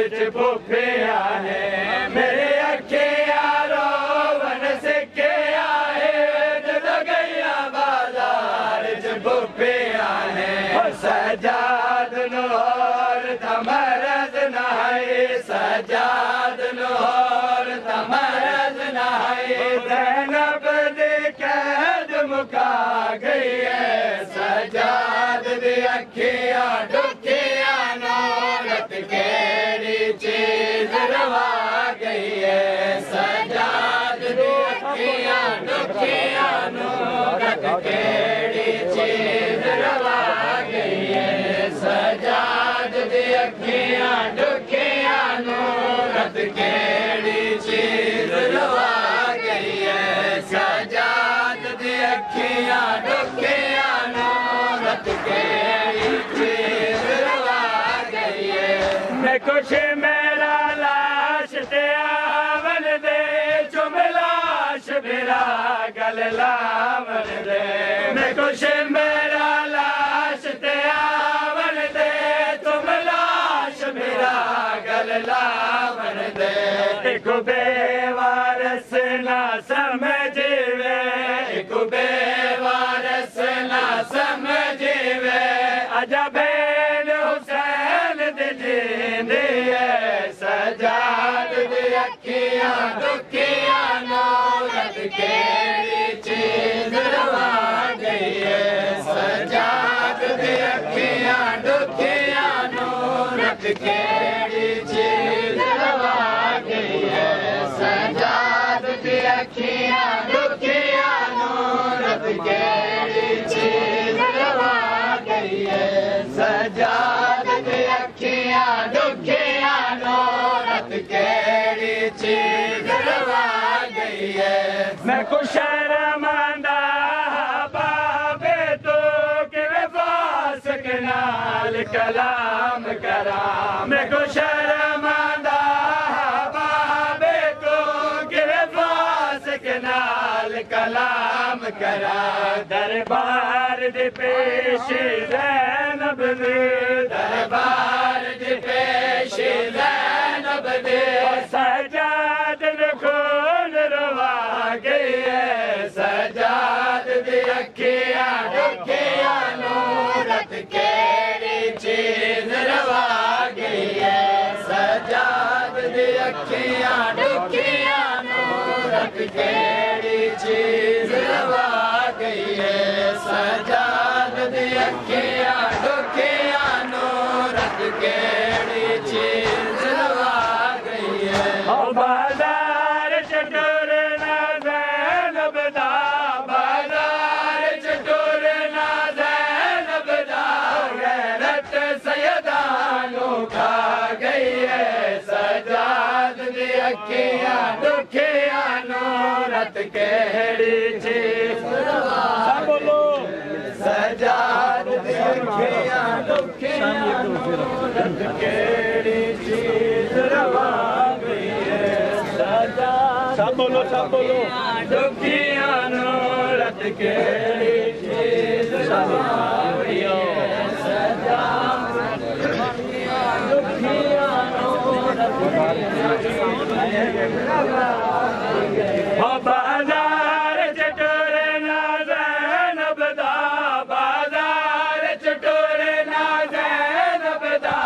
च भुखिया है मेरे अखिया रोवन सिखे आए जदों गईया बाजार च भुखिया है सजाद नूर तमरज नहाए सजाद नूर तमरज नहाए ज़ैनब दी कैद मुका गई है सजाद दी अखिया दुखिया नूरत केड़ी चीज रवा गई है सजाद दी अखिया दुखिया नूरत केड़ी चीज रवा गई है सजाद दी अखिया दुखिया नूरत केड़ी चीज रवा गई है सजाद दी अखिया दुखिया नूरत केड़ी चीज रवा गई है मैं कुछ मेरा लाश ते आवन दे चुम लाश मेरा गल लावन दे मैं कुछ मेरा लाश ते आवन दे तुम लाश मेरा गल लावन दे एक बेवारस ना समझवे एक बेवारस ना समझवे आजा बैन हुसैन दे जिंदे सजाद दी अखियां दुखियां नूरत केड़ी चीज रवा गई है सजाद दी अखियां दुखियां नूरत केड़ी चीज रवा गई है सजाद दी अखियां दुखियां नूरत केड़ी चीज रवा गई है सजाद दी अखियां दुखियां नूरत केड़ी चीज रवा गई है मैं कुछ शर्मांदा बाबे तो कि फासिक नाल कलाम करा मैं कुछ शर्मांदा बाबे तो कि फासिक नाल कलाम करा दरबार दे पेश ज़ैनब दे दरबार दे पेश ज़ैनब दे सजाद दे खून रवा गई है सजाद दी अखियां दुखियां नूरत केड़ी चीज रवा गई है सजाद दी अखियां दुखियां नूरत केड़ी चीज रवा गई है सजाद दी अखियां दुखियां नूरत केड़ी चीज रवा गई है बाजार चटोरना ज़ैनब दा बाजार चटोरना ज़ैनब दा गैरत सैयदा नू खा गई है सजाद दी अखियां दुखियां नूरत केड़ी चीज रवा बोलो सजाद दी अखियां दुखियां नूरत केड़ी चीज रवा गई है सब बोलो दुखियां नूरत केड़ी चीज रवा गई है सजाद दुखियां नूरत बाजार चटोरना ज़ैनब दा बाजार चटोरना ज़ैनब दा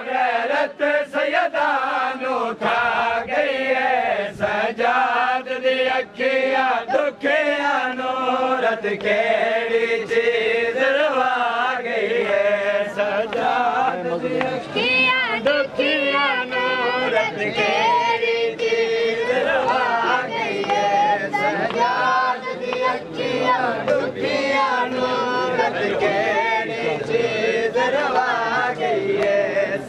गैरत सैयदा नू खा गई है सजाद दी अखियां दुखियां नूरत केड़ी चीज रवा गई है सजाद दी अखियां दुखियां नूरत केड़ी चीज रवा गई है सजाद दी अखियां दुखियां नूरत केड़ी चीज रवा गई है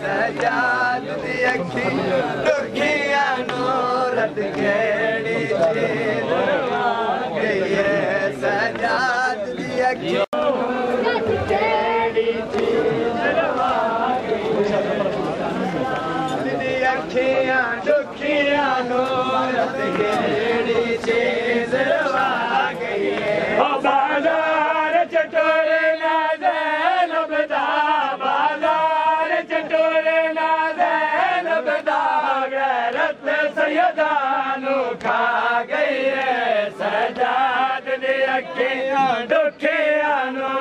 सजाद दी अखियां दुखियां नूरत केड़ी चीज रवा गई है सजाद दी अखियां केड़ी चीज रवा गई है अखियां दुखियां नूरत केड़ी चीज रवा गई है बाजार चटोरना ज़ैनब दा बाजार चटोरना ज़ैनब दा दुखिया नो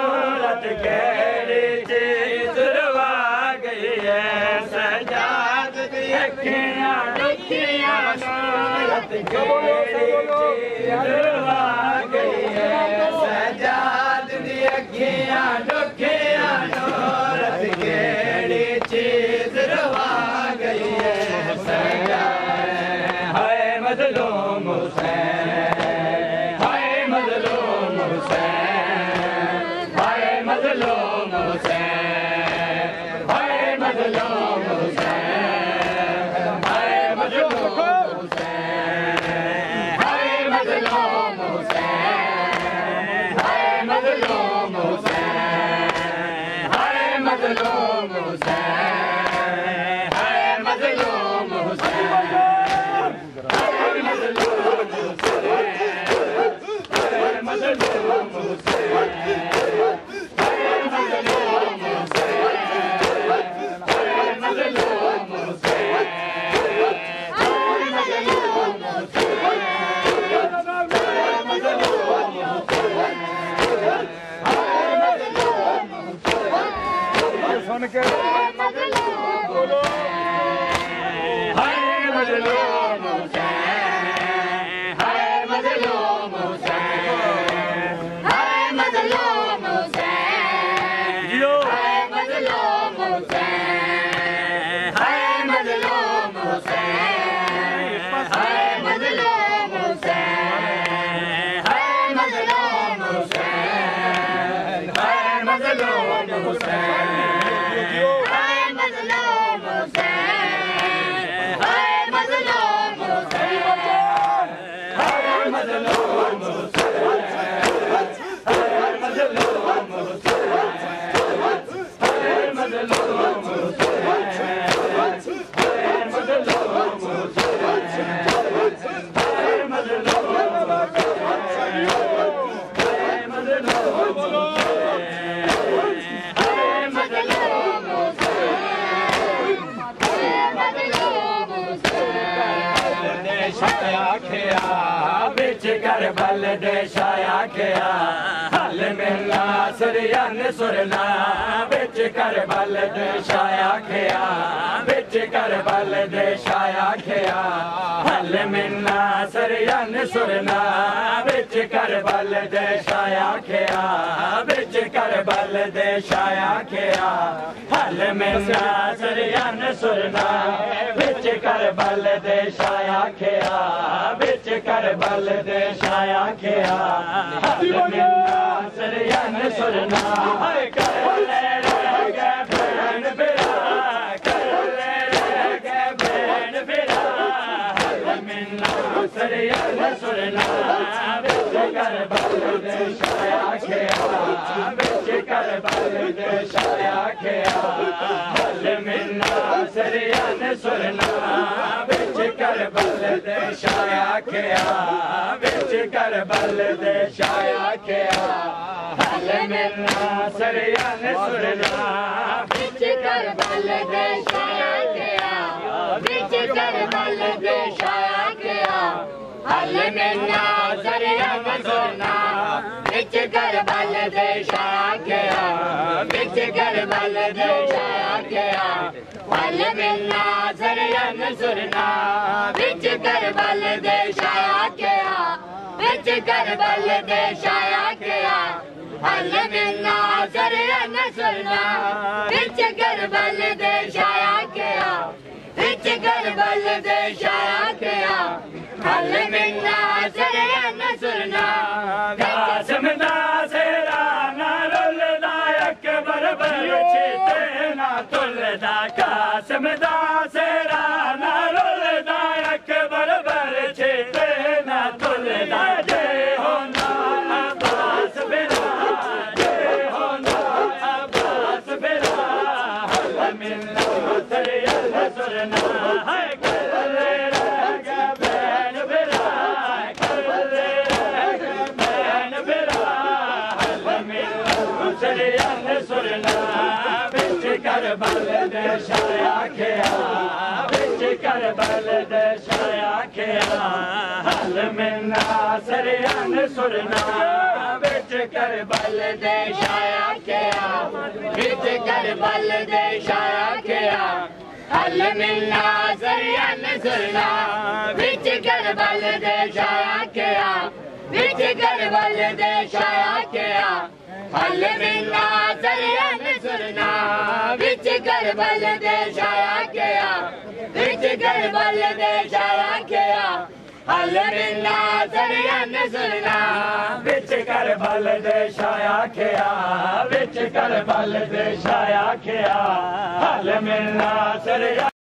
रत केड़ी चीज रवा गई है सजाद दी अखियां दुखिया नो रत केड़ी चीज रवा गई है सजाद दी अखियां दुखिया नो रत केड़ी चीज रवा गई है सजाद हाय मजलूम हुसैन हाय मजलूम हुसैन हाय मजलूम हुसैन हाय मजलूम हुसैन हाय मजलूम हुसैन हाय मजलूम हुसैन हाय मजलूम हुसैन हाय मजलूम हुसैन हाय मजलूम हुसैन करबल देशाया खया हल मिलना सुरयन सुरना बिच करबल देशाया खया बिच करबल देशाया खया हल मिलना सुरयन सुरना बिच करबल देशाया खया बिच करबल देशाया खया हल मिलना सुरयन सुरना बिच करबल देशाया खया बिच करबल देशाया खया हल मिलना सुरयन सुरना कर ले गे बहन बिरा कर ले गे बहन बिरा हल मिलना सुरयन सुरना बिच करबल देशाया खया बिच करबल देशाया खया हल मिलना सुरयन सुरना बिच करबल देशाया खया बिच करबल देशाया खया हल मिलना सुरयन सुरना बिच करबल देशाया खया बिच करबल देशाया खया हल मिलना सुरयन सुरना बिच करबल देशाया खया बिच करबल देशाया खया हल मिलना सुरयन सुरना बिच करबल देशाया खया बिच करबल देशाया खया हल मिलना सुरयन सुरना बिच करबल देशाया खया बिच करबल देशाया खया हल मिलना सुरयन सुरना कासिम दा सेरा ना रुलदा अकबर बरछते ना तुलदा कासिम दा सेरा ना रुलदा अकबर बरछते ना तुलदा जय हो ना अब्बास बिरा जय हो ना अब्बास बिरा हल मिलना सुरयन सुरना है कर ले गे बहन बिरा कर ले गे बहन बिरा हल मिलना सुरयन सुरना बिच कर करबल दे शाया खेया बिच करबल दे शाया खेया हल मिलना सरियन सुरना बिच करबल दे शाया खेया बिच करबल दे शाया खेया हल मिलना सरियन सुरना बिच करबल दे शाया खेया बिच करबल दे शाया खेया हल मिलना सरियन सुरना बिच करबल दे शाया खेया बिच करबल दे शाया खेया हल मिलना सरियन सुरना बिच करबल दे शाया खेया बिच करबल दे शाया खेया हल मिलना सरियन